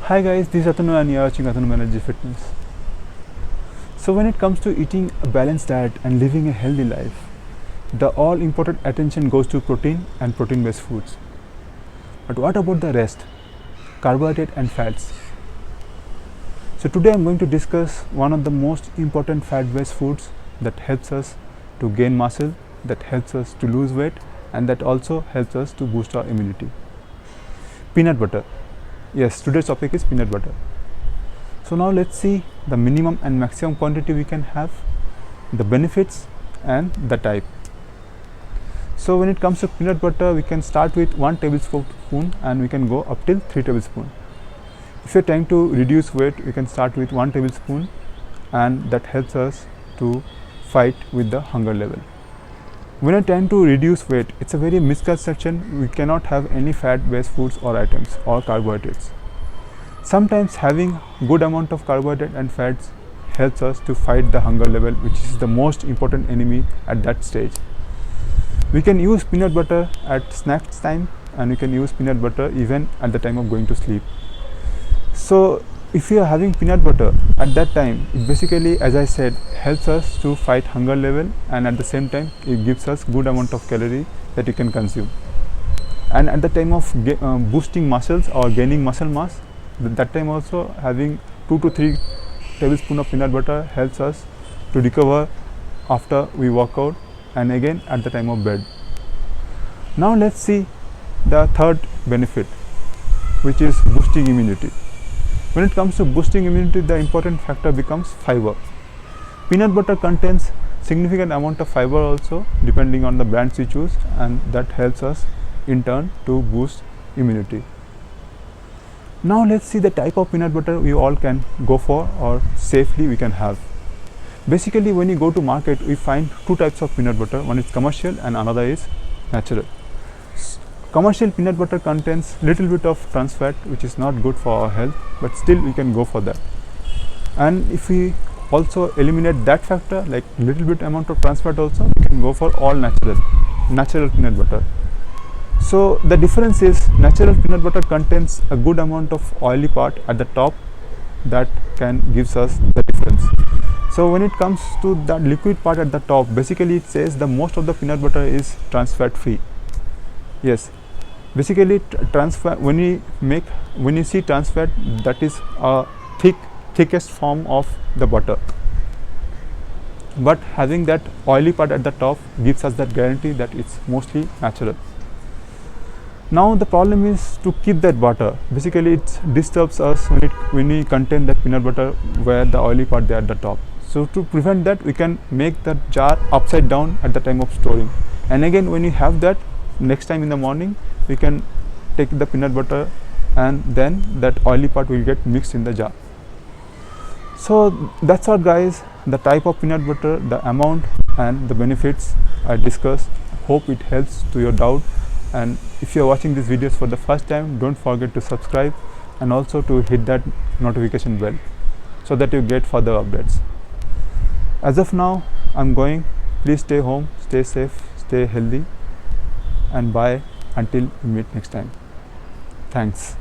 Hi guys, this is Atanu and you are watching Atanu Energy Fitness. So when it comes to eating a balanced diet and living a healthy life, the all important attention goes to protein and protein based foods. But what about the rest? Carbohydrate and fats. So today I'm going to discuss one of the most important fat based foods that helps us to gain muscle, that helps us to lose weight, and that also helps us to boost our immunity. Peanut butter. Yes, today's topic is peanut butter. So now let's see the minimum and maximum quantity we can have, the benefits and the type. So when it comes to peanut butter, we can start with 1 tablespoon and we can go up till 3 tablespoons. If you're trying to reduce weight, we can start with 1 tablespoon and that helps us to fight with the hunger level. When you're trying to reduce weight, it's a very misconception. We cannot have any fat based foods or items or carbohydrates. Sometimes having good amount of carbohydrate and fats helps us to fight the hunger level, which is the most important enemy at that stage. We can use peanut butter at snacks time and we can use peanut butter even at the time of going to sleep. So if you are having peanut butter at that time, it basically, as I said, helps us to fight hunger level, and at the same time it gives us good amount of calorie that you can consume. And at the time of boosting muscles or gaining muscle mass, that time also having 2 to 3 tablespoons of peanut butter helps us to recover after we work out and again at the time of bed. Now let's see the third benefit, which is boosting immunity. When it comes to boosting immunity, the important factor becomes fiber. Peanut butter contains significant amount of fiber also, depending on the brands we choose, and that helps us in turn to boost immunity. Now let's see the type of peanut butter we all can go for or safely we can have. Basically, when you go to market, we find 2 types of peanut butter. One is commercial and another is natural. Commercial peanut butter contains little bit of trans fat, which is not good for our health, but still we can go for that. And if we also eliminate that factor, like little bit amount of trans fat also, we can go for all natural peanut butter. So the difference is natural peanut butter contains a good amount of oily part at the top that can gives us the difference. So when it comes to that liquid part at the top, basically it says the most of the peanut butter is trans fat free. Yes, basically trans fat, when you see trans fat, that is a thickest form of the butter, but having that oily part at the top gives us that guarantee that it's mostly natural. Now the problem is to keep that butter. Basically it disturbs us when we contain that peanut butter where the oily part there at the top. So to prevent that, we can make the jar upside down at the time of storing, and again when you have that next time in the morning, we can take the peanut butter and then that oily part will get mixed in the jar. So that's all guys, the type of peanut butter, the amount and the benefits I discussed. Hope it helps to your doubt, and if you are watching these videos for the first time, don't forget to subscribe and also to hit that notification bell so that you get further updates. As of now, I'm going. Please stay home, stay safe, stay healthy, and bye until we meet next time. Thanks.